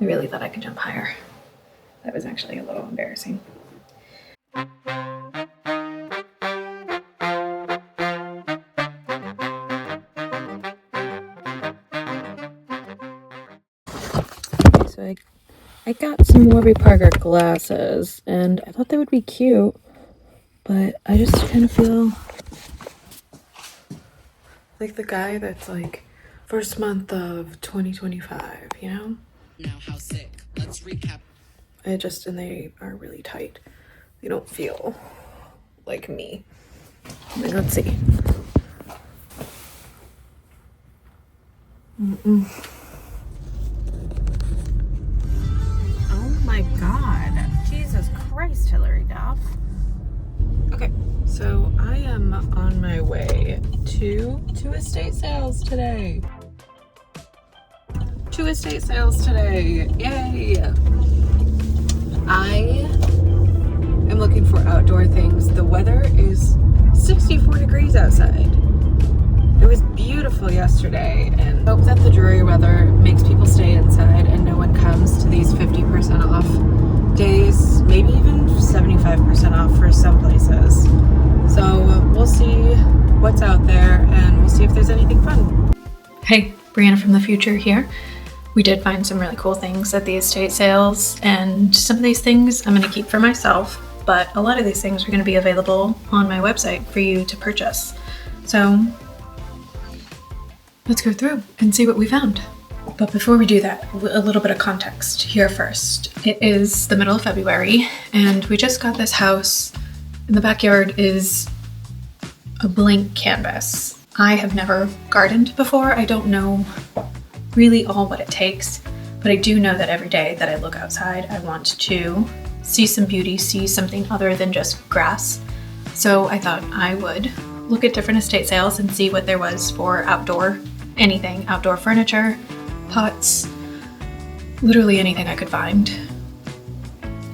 I really thought I could jump higher. That was actually a little embarrassing. So I got some Warby Parker glasses, and I thought they would be cute, but I just kind of feel like the guy that's like, first month of 2025, you know? Now how sick. Let's recap. And they are really tight. They don't feel like me. Like, let's see. Oh my God. Jesus Christ, Hillary Duff. Okay, so I am on my way to estate sales today. Yay! I am looking for outdoor things. The weather is 64 degrees outside. It was beautiful yesterday, and I hope that the dreary weather makes people stay inside and no one comes to these 50% off days, maybe even 75% off for some places. So we'll see what's out there, and we'll see if there's anything fun. Hey, Brianna from the future here. We did find some really cool things at the estate sales, and some of these things I'm going to keep for myself, but a lot of these things are going to be available on my website for you to purchase. So let's go through and see what we found. But before we do that, a little bit of context here first. It is the middle of February, and we just got this house, and the backyard is a blank canvas. I have never gardened before. I don't know really all what it takes, but I do know that every day that I look outside, I want to see some beauty, see something other than just grass. So I thought I would look at different estate sales and see what there was for outdoor furniture, pots, literally anything I could find.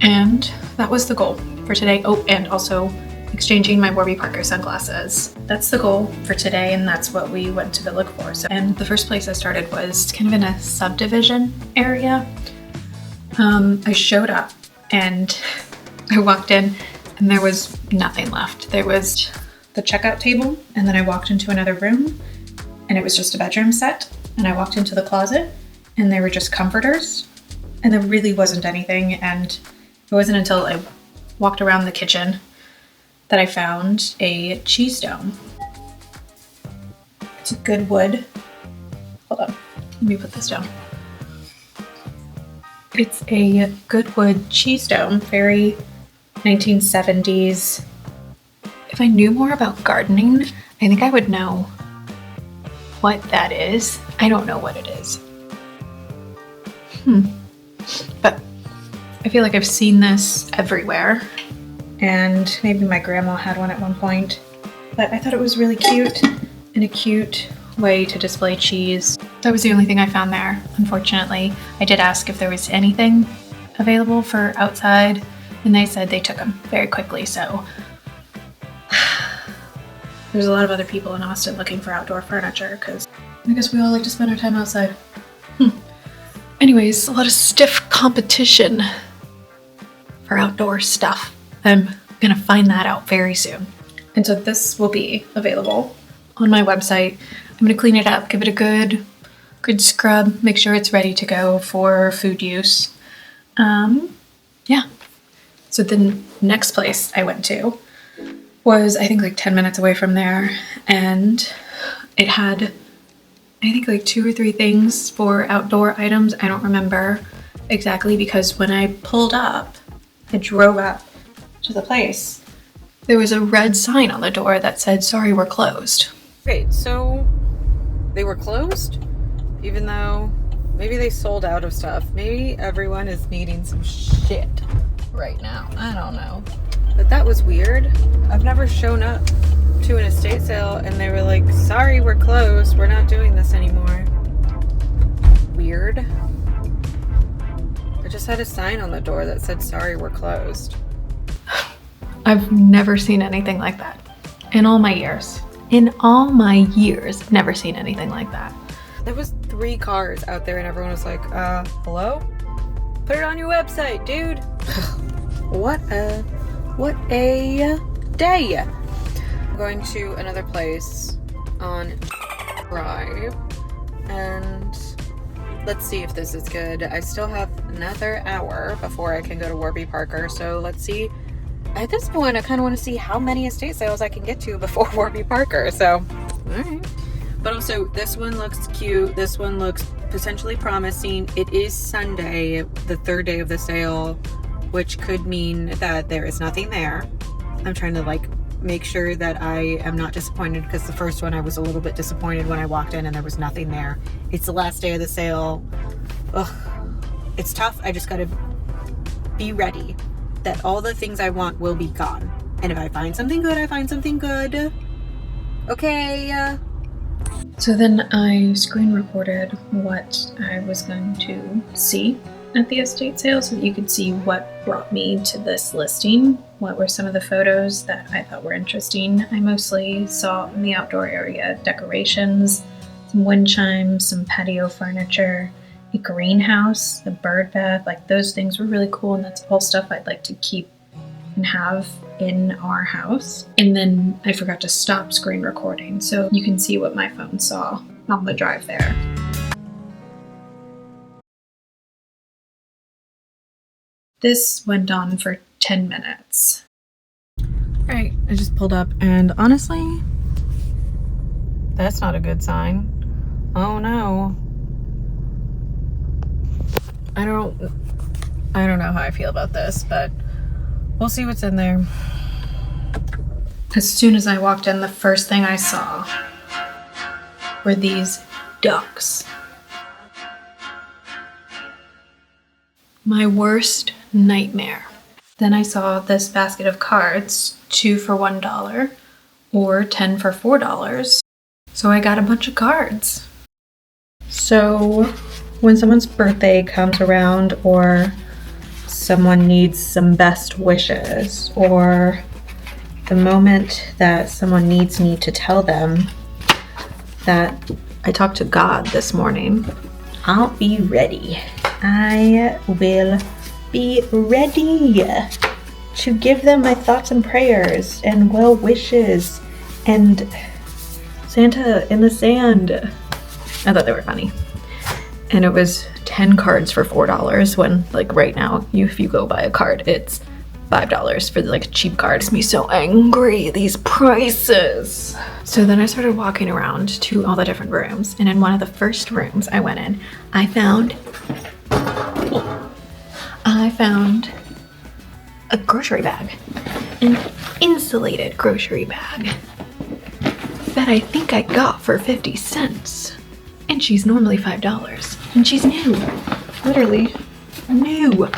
And that was the goal for today. Oh, and also exchanging my Warby Parker sunglasses. That's the goal for today, and that's what we went to go look for. And the first place I started was kind of in a subdivision area. I showed up and I walked in and there was nothing left. There was the checkout table, and then I walked into another room and it was just a bedroom set, and I walked into the closet and they were just comforters, and there really wasn't anything. And it wasn't until I walked around the kitchen that I found a cheese dome. It's a good wood. Hold on, let me put this down. It's a good wood cheese dome, very 1970s. If I knew more about gardening, I think I would know what that is. I don't know what it is. But I feel like I've seen this everywhere. And maybe my grandma had one at one point, but I thought it was really cute and a cute way to display cheese. That was the only thing I found there, unfortunately. I did ask if there was anything available for outside, and they said they took them very quickly. So there's a lot of other people in Austin looking for outdoor furniture, because I guess we all like to spend our time outside. Anyways, a lot of stiff competition for outdoor stuff. I'm gonna find that out very soon. And so this will be available on my website. I'm gonna clean it up, give it a good scrub, make sure it's ready to go for food use. Yeah. So the next place I went to was, I think, like 10 minutes away from there, and it had, I think, like 2 or 3 things for outdoor items. I don't remember exactly, because when I pulled up, I drove up to the place, there was a red sign on the door that said, "Sorry, we're closed." Okay, so they were closed, even though maybe they sold out of stuff. Maybe everyone is needing some shit right now. I don't know. But that was weird. I've never shown up to an estate sale and they were like, "Sorry, we're closed. We're not doing this anymore." Weird. I just had a sign on the door that said, "Sorry, we're closed." I've never seen anything like that in all my years. Never seen anything like that. There was 3 cars out there and everyone was like, hello? Put it on your website, dude. What a day. I'm going to another place on Drive, and let's see if this is good. I still have another hour before I can go to Warby Parker, so let's see. At this point, I kind of want to see how many estate sales I can get to before Warby Parker, so alright. But also, this one looks cute. This one looks potentially promising. It is Sunday, the third day of the sale, which could mean that there is nothing there. I'm trying to like make sure that I am not disappointed, because the first one I was a little bit disappointed when I walked in and there was nothing there. It's the last day of the sale. Ugh, it's tough. I just gotta be ready that all the things I want will be gone. And if I find something good, I find something good. Okay. So then I screen recorded what I was going to see at the estate sale so that you could see what brought me to this listing. What were some of the photos that I thought were interesting. I mostly saw in the outdoor area decorations, some wind chimes, some patio furniture, a greenhouse, the bird bath. Like, those things were really cool, and that's all stuff I'd like to keep and have in our house. And then I forgot to stop screen recording, so you can see what my phone saw on the drive there. This went on for 10 minutes. Right, I just pulled up, and honestly, that's not a good sign. Oh no. I don't know how I feel about this, but we'll see what's in there. As soon as I walked in, the first thing I saw were these ducks. My worst nightmare. Then I saw this basket of cards, 2 for $1 or 10 for $4. So I got a bunch of cards. So when someone's birthday comes around, or someone needs some best wishes, or the moment that someone needs me to tell them that I talked to God this morning, I'll be ready. I will be ready to give them my thoughts and prayers and well wishes and Santa in the sand. I thought they were funny. And it was 10 cards for $4 when, like, right now, if you go buy a card, it's $5 for like a cheap card. It makes me so angry, these prices. So then I started walking around to all the different rooms, and in one of the first rooms I went in, I found a grocery bag, an insulated grocery bag that I think I got for 50 cents. And she's normally $5. And she's new. Literally new.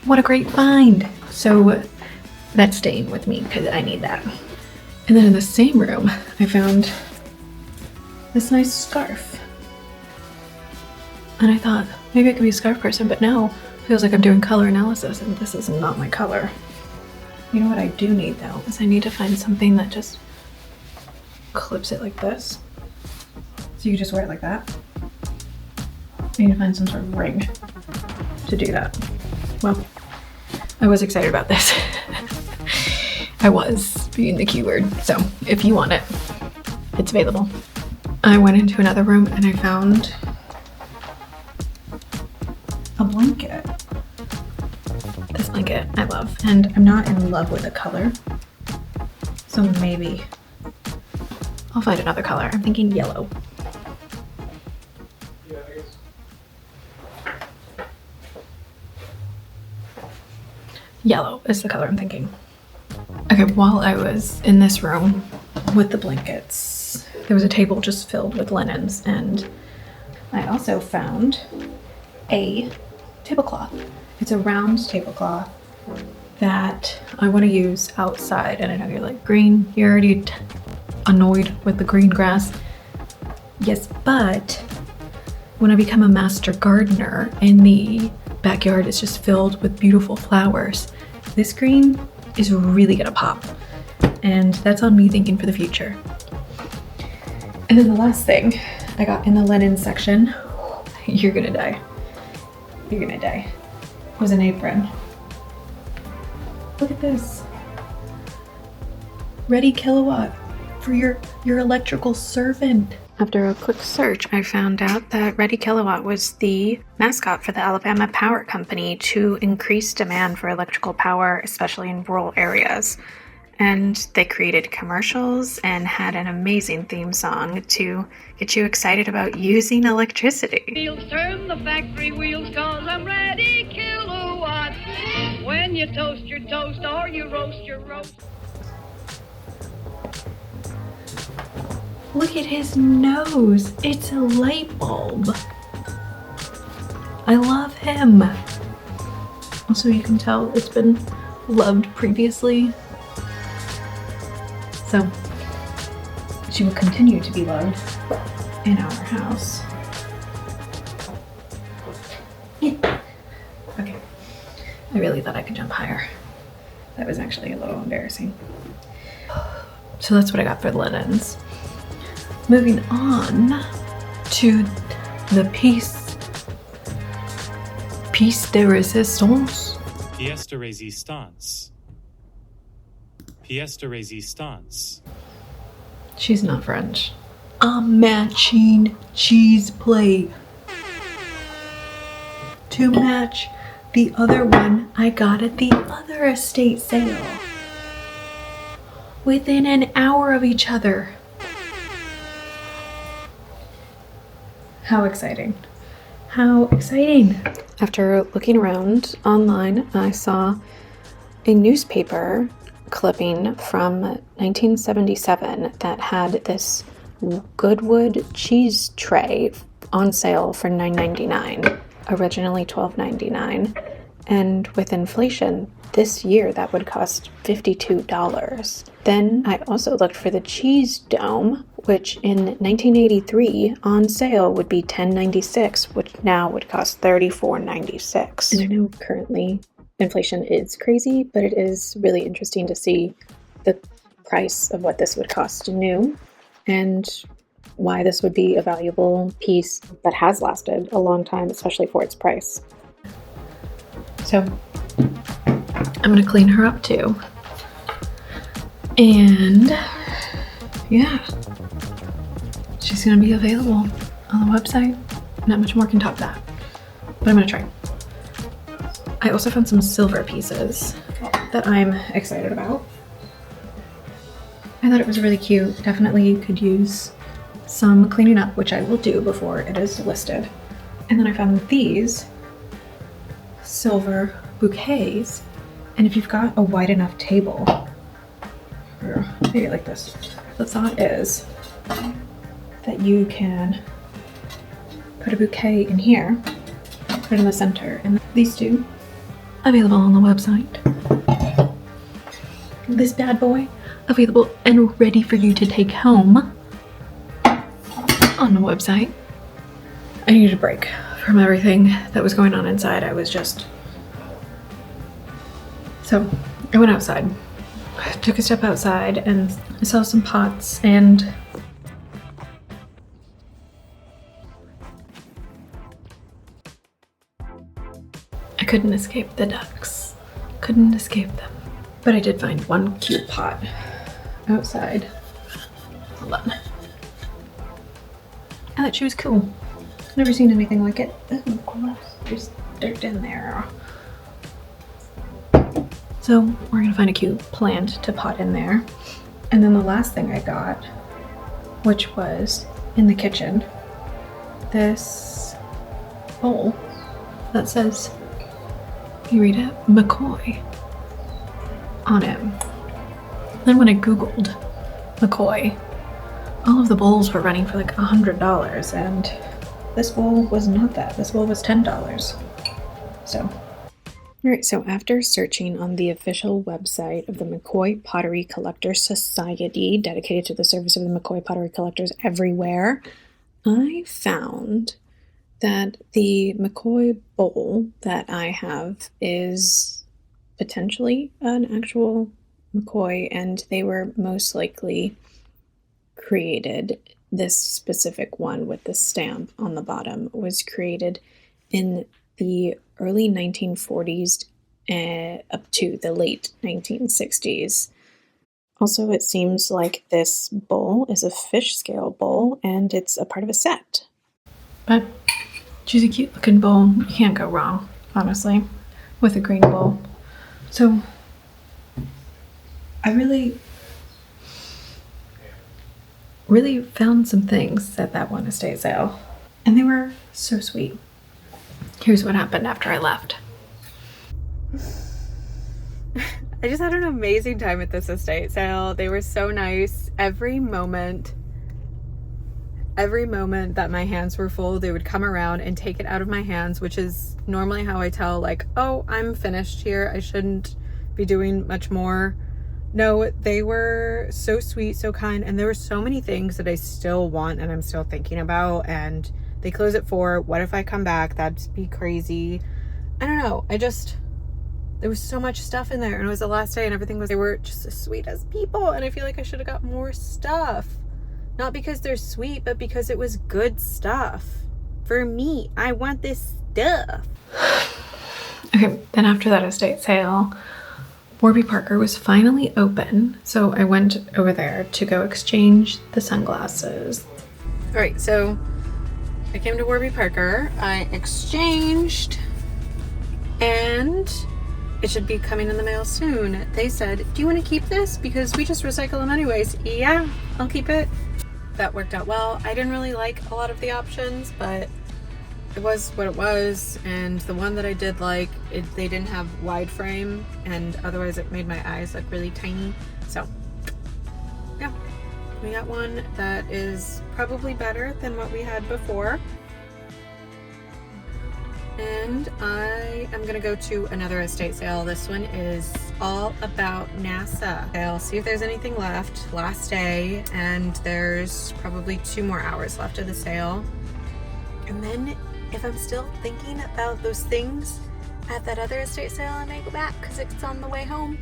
What a great find. So that's staying with me because I need that. And then in the same room, I found this nice scarf. And I thought, maybe I could be a scarf person, but no. Feels like I'm doing color analysis, and this is not my color. You know what I do need, though, is I need to find something that just clips it like this. So you can just wear it like that. I need to find some sort of ring to do that. Well, I was excited about this. I was being the keyword. So if you want it, it's available. I went into another room and I found a blanket. This blanket I love, and I'm not in love with the color. So maybe I'll find another color. I'm thinking yellow. Yellow is the color I'm thinking. Okay, while I was in this room with the blankets, there was a table just filled with linens, and I also found a tablecloth. It's a round tablecloth that I want to use outside, and I know you're like, green, you're already annoyed with the green grass. Yes, but when I become a master gardener and the backyard is just filled with beautiful flowers, this green is really gonna pop. And that's on me thinking for the future. And then the last thing I got in the linen section, you're gonna die. You're gonna die. It was an apron. Look at this. Reddy Kilowatt for your electrical servant. After a quick search, I found out that Reddy Kilowatt was the mascot for the Alabama Power Company to increase demand for electrical power, especially in rural areas. And they created commercials and had an amazing theme song to get you excited about using electricity. Wheels turn the factory wheels, 'cause I'm Reddy Kilowatt. When you toast your toast or you roast your roast. Look at his nose. It's a light bulb. I love him. Also, you can tell it's been loved previously. So, she will continue to be loved in our house. Yeah. Okay. I really thought I could jump higher. That was actually a little embarrassing. So that's what I got for the linens. Moving on to the piece de resistance. Pièce de résistance. Pièce de résistance. She's not French. A matching cheese plate. To match the other one I got at the other estate sale. Within an hour of each other. How exciting. How exciting. After looking around online, I saw a newspaper clipping from 1977 that had this Goodwood cheese tray on sale for $9.99, originally $12.99. And with inflation, this year that would cost $52. Then I also looked for the cheese dome, which in 1983 on sale would be $10.96, which now would cost $34.96. And I know currently inflation is crazy, but it is really interesting to see the price of what this would cost new and why this would be a valuable piece that has lasted a long time, especially for its price. So I'm gonna clean her up too. And yeah, she's gonna be available on the website. Not much more can top that, but I'm gonna try. I also found some silver pieces that I'm excited about. I thought it was really cute. Definitely could use some cleaning up, which I will do before it is listed. And then I found these silver bouquets, and if you've got a wide enough table, or maybe like this, the thought is that you can put a bouquet in here, put it in the center, and these two available on the website. This bad boy available and ready for you to take home on the website. I needed a break from everything that was going on inside. So I went outside, took a step outside, and I saw some pots, and I couldn't escape the ducks. Couldn't escape them. But I did find one cute pot outside. Hold on. I thought she was cool. Never seen anything like it. Oh, gross. There's dirt in there. So we're gonna find a cute plant to pot in there. And then the last thing I got, which was in the kitchen, this bowl that says, you read it, McCoy on it. Then when I Googled McCoy, all of the bowls were running for like $100, and this bowl was not that. This bowl was $10. So. Alright, so after searching on the official website of the McCoy Pottery Collectors Society, dedicated to the service of the McCoy Pottery Collectors everywhere, I found that the McCoy bowl that I have is potentially an actual McCoy, and they were most likely created, this specific one with the stamp on the bottom was created in the early 1940s up to the late 1960s. Also, it seems like this bowl is a fish scale bowl and it's a part of a set. But she's a cute looking bowl. You can't go wrong, honestly, with a green bowl. So I really found some things at that one estate sale, and they were so sweet. Here's what happened after I left. I just had an amazing time at this estate sale. They were so nice. Every moment that my hands were full, they would come around and take it out of my hands, which is normally how I tell, like, oh, I'm finished here. I shouldn't be doing much more. No, they were so sweet, so kind, and there were so many things that I still want and I'm still thinking about, and they close at 4. What if I come back? That'd be crazy. I don't know. There was so much stuff in there, and it was the last day, and they were just as sweet as people, and I feel like I should have got more stuff. Not because they're sweet, but because it was good stuff. For me, I want this stuff. Okay, then after that estate sale, Warby Parker was finally open, so I went over there to go exchange the sunglasses. All right, so I came to Warby Parker, I exchanged, and it should be coming in the mail soon. They said, do you want to keep this? Because we just recycle them anyways. Yeah, I'll keep it. That worked out well. I didn't really like a lot of the options, but it was what it was, and the one that I did like, they didn't have wide frame, and otherwise it made my eyes look really tiny. So yeah, we got one that is probably better than what we had before. And I am gonna go to another estate sale. This one is all about NASA. I'll see if there's anything left. Last day, and there's probably 2 more hours left of the sale. And then if I'm still thinking about those things at that other estate sale, I may go back because it's on the way home.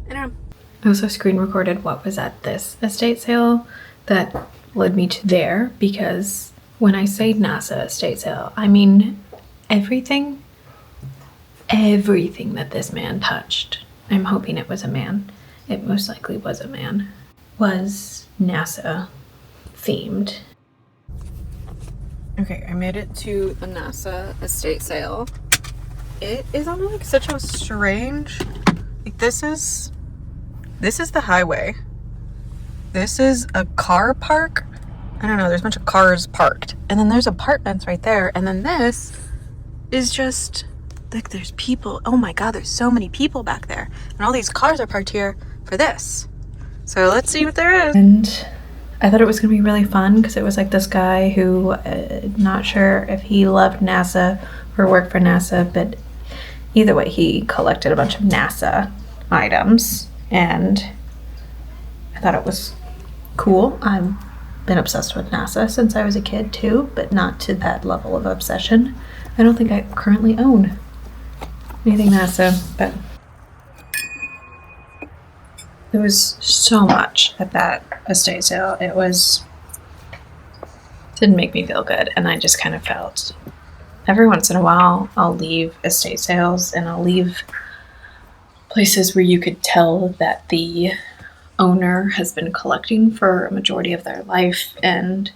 I don't know. I also screen recorded what was at this estate sale that led me to there, because when I say NASA estate sale, I mean everything that this man touched, I'm hoping it was a man, it most likely was a man, was NASA themed. Okay, I made it to the NASA estate sale. It is on like such a strange, like this is the highway. This is a car park. I don't know, there's a bunch of cars parked. And then there's apartments right there. And then this is just, like, there's people. Oh my God, there's so many people back there. And all these cars are parked here for this. So let's see what there is. And I thought it was going to be really fun because it was like this guy who, not sure if he loved NASA or worked for NASA, but either way, he collected a bunch of NASA items. And I thought it was cool. I've been obsessed with NASA since I was a kid too, but not to that level of obsession. I don't think I currently own anything NASA, but there was so much at that estate sale. Didn't make me feel good, and I just kind of felt every once in a while I'll leave estate sales and I'll leave places where you could tell that the owner has been collecting for a majority of their life, and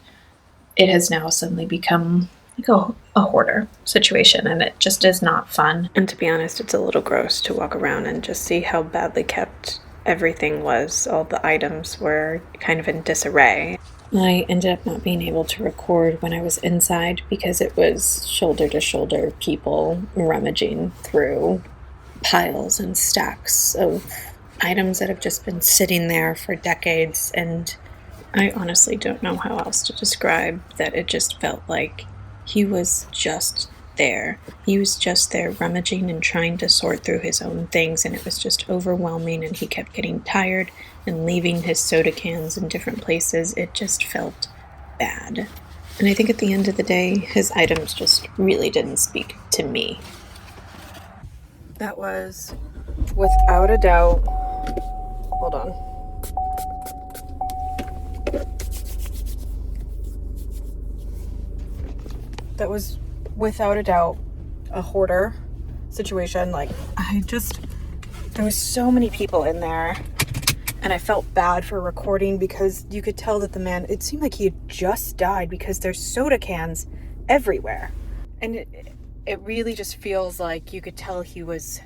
it has now suddenly become like a hoarder situation, and it just is not fun. And to be honest, it's a little gross to walk around and just see how badly kept everything was. All the items were kind of in disarray. I ended up not being able to record when I was inside because it was shoulder to shoulder people rummaging through piles and stacks of items that have just been sitting there for decades, and I honestly don't know how else to describe that. It just felt like he was just there. He was just there rummaging and trying to sort through his own things, and it was just overwhelming, and he kept getting tired and leaving his soda cans in different places. It just felt bad. And I think at the end of the day, his items just really didn't speak to me. That was, without a doubt, hold on. That was without a doubt a hoarder situation. Like, there was so many people in there, and I felt bad for recording because you could tell that the man, it seemed like he had just died because there's soda cans everywhere. And it really just feels like you could tell he was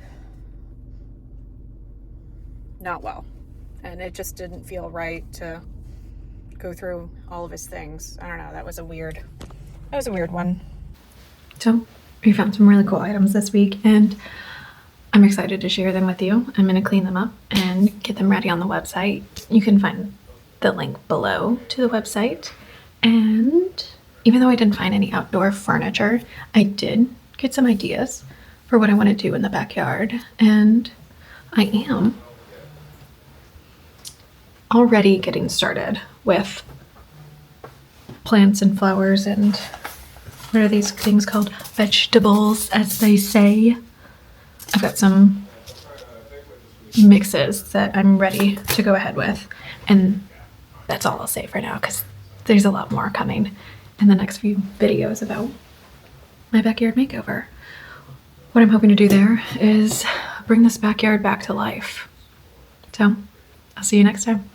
not well. And it just didn't feel right to go through all of his things. I don't know, that was a weird one. So we found some really cool items this week, and I'm excited to share them with you. I'm going to clean them up and get them ready on the website. You can find the link below to the website. And even though I didn't find any outdoor furniture, I did get some ideas for what I want to do in the backyard. And I am already getting started with plants and flowers and what are these things called? Vegetables, as they say. I've got some mixes that I'm ready to go ahead with. And that's all I'll say for now, because there's a lot more coming in the next few videos about my backyard makeover. What I'm hoping to do there is bring this backyard back to life. So I'll see you next time.